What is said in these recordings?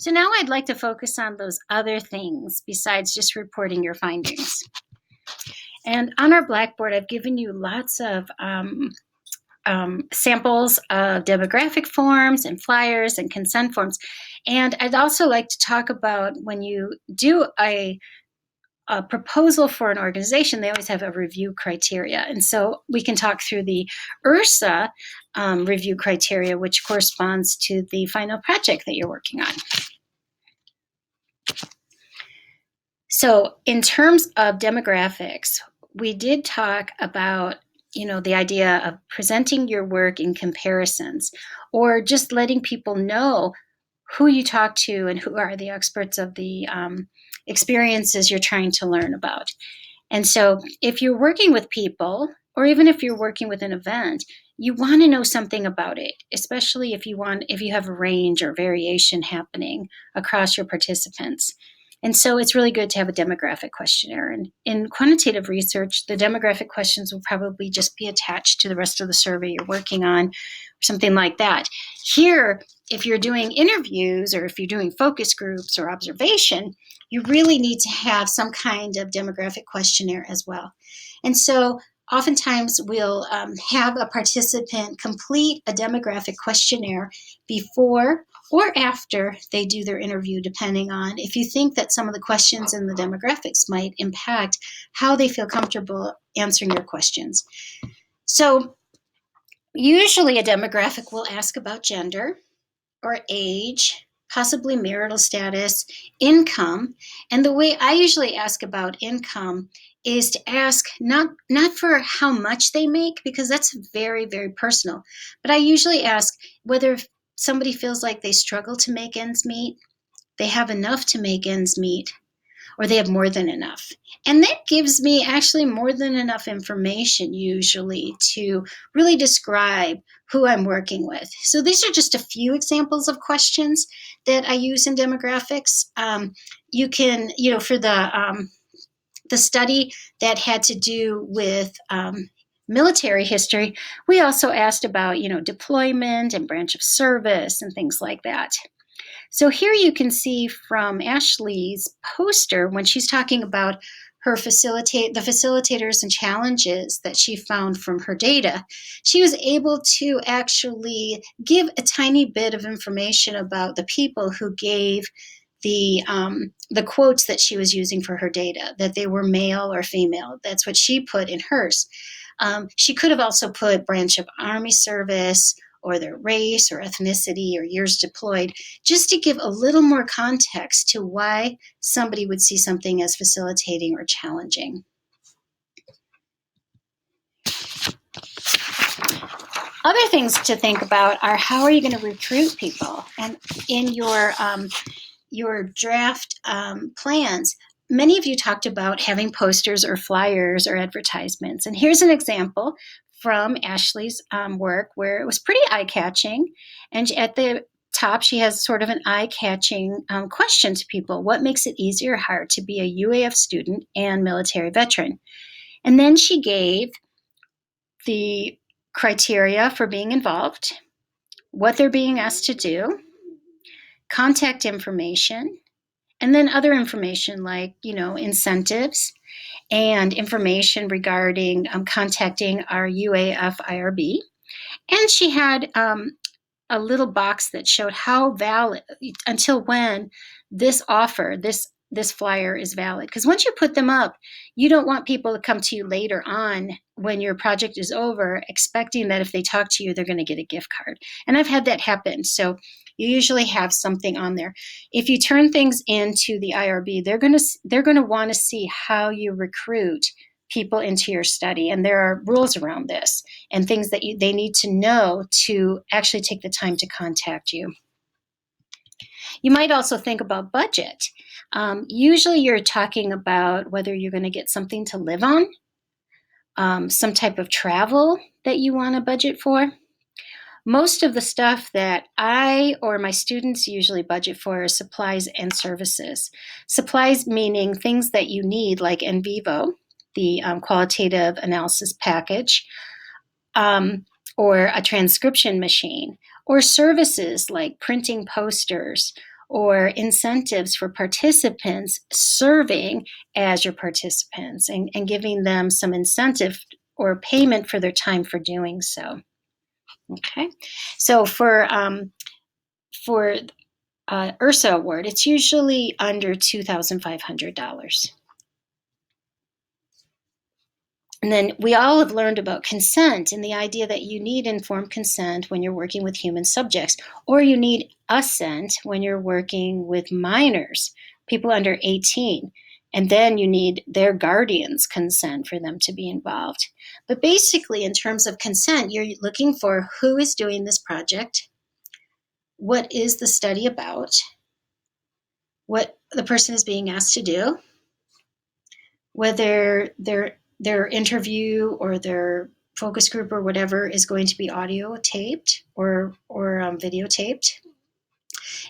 So now I'd like to focus on those other things besides just reporting your findings. And on our Blackboard, I've given you lots of samples of demographic forms and flyers and consent forms. And I'd also like to talk about when you do a proposal for an organization, they always have a review criteria. And so we can talk through the IHRSA review criteria, which corresponds to the final project that you're working on. So in terms of demographics, we did talk about the idea of presenting your work in comparisons, or just letting people know who you talk to and who are the experts of the experiences you're trying to learn about. And so if you're working with people, or even if you're working with an event, you want to know something about it, especially if you have a range or variation happening across your participants. And so it's really good to have a demographic questionnaire. And in quantitative research, the demographic questions will probably just be attached to the rest of the survey you're working on, or something like that. Here, if you're doing interviews or if you're doing focus groups or observation, you really need to have some kind of demographic questionnaire as well. And so oftentimes we'll have a participant complete a demographic questionnaire before or after they do their interview, depending on if you think that some of the questions in the demographics might impact how they feel comfortable answering your questions. So usually a demographic will ask about gender or age, possibly marital status, income. And the way I usually ask about income is to ask not for how much they make, because that's very, very personal, but I usually ask whether somebody feels like they struggle to make ends meet, they have enough to make ends meet, or they have more than enough. And that gives me actually more than enough information usually to really describe who I'm working with. So these are just a few examples of questions that I use in demographics. You can, for the study that had to do with military history, we also asked about, deployment and branch of service and things like that. So here you can see from Ashley's poster when she's talking about her the facilitators and challenges that she found from her data, she was able to actually give a tiny bit of information about the people who gave the quotes that she was using for her data, that they were male or female. That's what she put in hers. She could have also put branch of Army service, or their race or ethnicity or years deployed, just to give a little more context to why somebody would see something as facilitating or challenging. Other things to think about are how are you going to recruit people? And in your draft plans, many of you talked about having posters or flyers or advertisements. And here's an example from Ashley's work where it was pretty eye-catching. And at the top, she has sort of an eye-catching question to people. What makes it easy or hard to be a UAF student and military veteran? And then she gave the criteria for being involved, what they're being asked to do, contact information, and then other information like, incentives and information regarding contacting our UAF IRB. And she had a little box that showed how valid, until when this offer, this flyer is valid. Because once you put them up, you don't want people to come to you later on when your project is over, expecting that if they talk to you, they're going to get a gift card. And I've had that happen. So you usually have something on there. If you turn things into the IRB, they're going to want to see how you recruit people into your study. And there are rules around this and things that they need to know to actually take the time to contact you. You might also think about budget. Usually you're talking about whether you're going to get something to live on, some type of travel that you want to budget for. Most of the stuff that I or my students usually budget for is supplies and services. Supplies meaning things that you need, like NVivo, the qualitative analysis package, or a transcription machine, or services like printing posters or incentives for participants serving as your participants, and giving them some incentive or payment for their time for doing so. Okay, so for URSA award, it's usually under $2,500. And then we all have learned about consent and the idea that you need informed consent when you're working with human subjects, or you need assent when you're working with minors, people under 18. And then you need their guardian's consent for them to be involved. But basically, in terms of consent, you're looking for who is doing this project, what is the study about, what the person is being asked to do, whether their interview or their focus group or whatever is going to be audio taped or videotaped,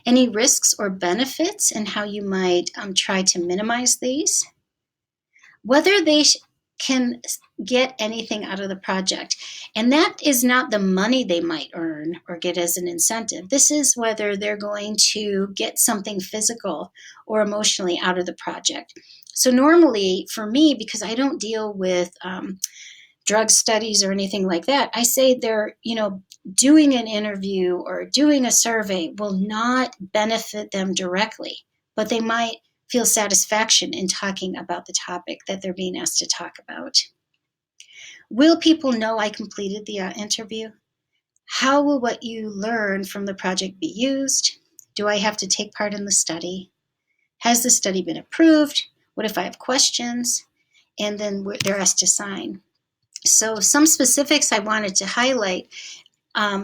any risks or benefits and how you might try to minimize these, whether they can get anything out of the project. And that is not the money they might earn or get as an incentive. This is whether they're going to get something physical or emotionally out of the project. So normally for me, because I don't deal with drug studies or anything like that, I say they're, doing an interview or doing a survey will not benefit them directly, but they might feel satisfaction in talking about the topic that they're being asked to talk about. Will people know I completed the interview? How will what you learn from the project be used? Do I have to take part in the study? Has the study been approved? What if I have questions? And then they're asked to sign. So some specifics I wanted to highlight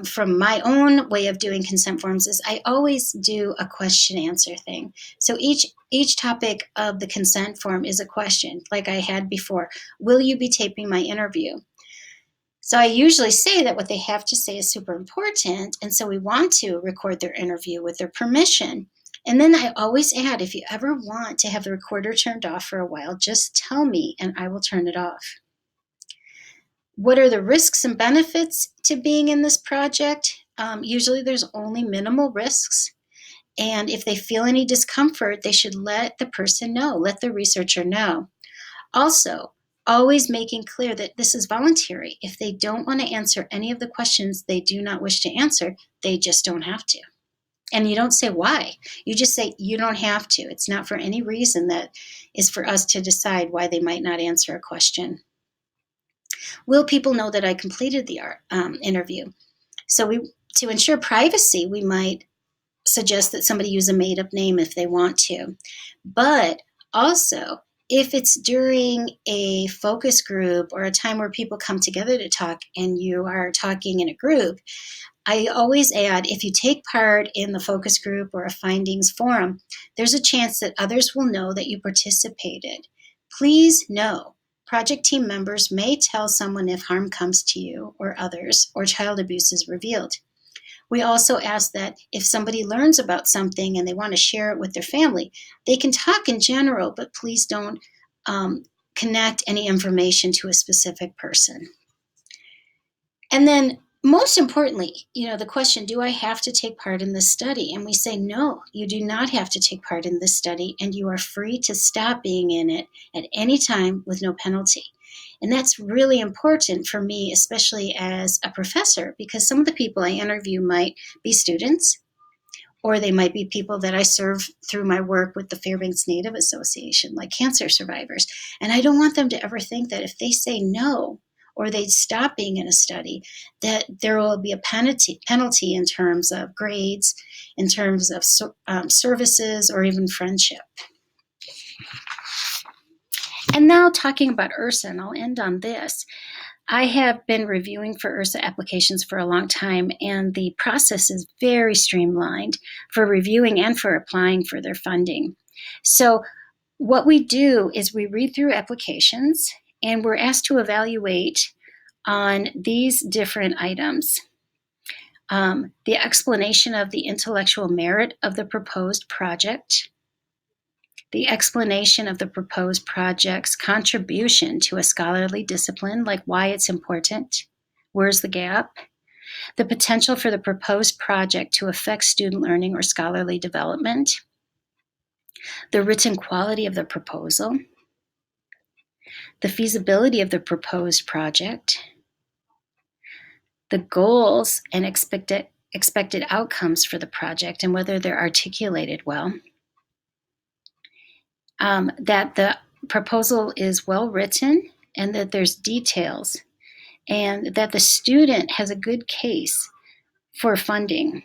from my own way of doing consent forms is I always do a question answer thing. So each topic of the consent form is a question, like I had before. Will you be taping my interview? So I usually say that what they have to say is super important, and so we want to record their interview with their permission. And then I always add, if you ever want to have the recorder turned off for a while, just tell me and I will turn it off. What are the risks and benefits to being in this project? Usually there's only minimal risks. And if they feel any discomfort, they should let the person know, let the researcher know. Also, always making clear that this is voluntary. If they don't want to answer any of the questions they do not wish to answer, they just don't have to. And you don't say why. You just say you don't have to. It's not for any reason that is for us to decide why they might not answer a question. Will people know that I completed the interview? So to ensure privacy, we might suggest that somebody use a made-up name if they want to. But also, if it's during a focus group or a time where people come together to talk and you are talking in a group, I always add, if you take part in the focus group or a findings forum, there's a chance that others will know that you participated. Please know, project team members may tell someone if harm comes to you or others or child abuse is revealed. We also ask that if somebody learns about something and they want to share it with their family, they can talk in general, but please don't connect any information to a specific person. And then most importantly, the question, do I have to take part in this study? And we say, no, you do not have to take part in this study, and you are free to stop being in it at any time with no penalty. And that's really important for me, especially as a professor, because some of the people I interview might be students, or they might be people that I serve through my work with the Fairbanks Native Association, like cancer survivors. And I don't want them to ever think that if they say no, or they stop being in a study, that there will be a penalty in terms of grades, in terms of services, or even friendship. And now talking about URSA, and I'll end on this. I have been reviewing for URSA applications for a long time, and the process is very streamlined for reviewing and for applying for their funding. So what we do is we read through applications, and we're asked to evaluate on these different items. The explanation of the intellectual merit of the proposed project, the explanation of the proposed project's contribution to a scholarly discipline, like why it's important, where's the gap, the potential for the proposed project to affect student learning or scholarly development, the written quality of the proposal, the feasibility of the proposed project, the goals and expected outcomes for the project and whether they're articulated well, that the proposal is well written and that there's details, and that the student has a good case for funding,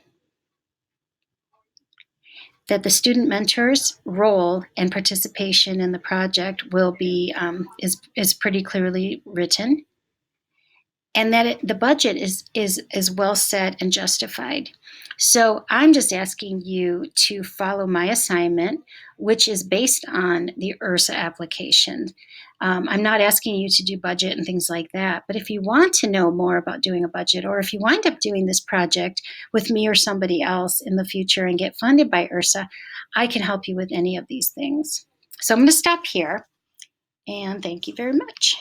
that the student mentor's role and participation in the project will be is pretty clearly written, and that the budget is well set and justified. So I'm just asking you to follow my assignment, which is based on the ERSA application. I'm not asking you to do budget and things like that, but if you want to know more about doing a budget, or if you wind up doing this project with me or somebody else in the future and get funded by ERSA, I can help you with any of these things. So I'm going to stop here, and thank you very much.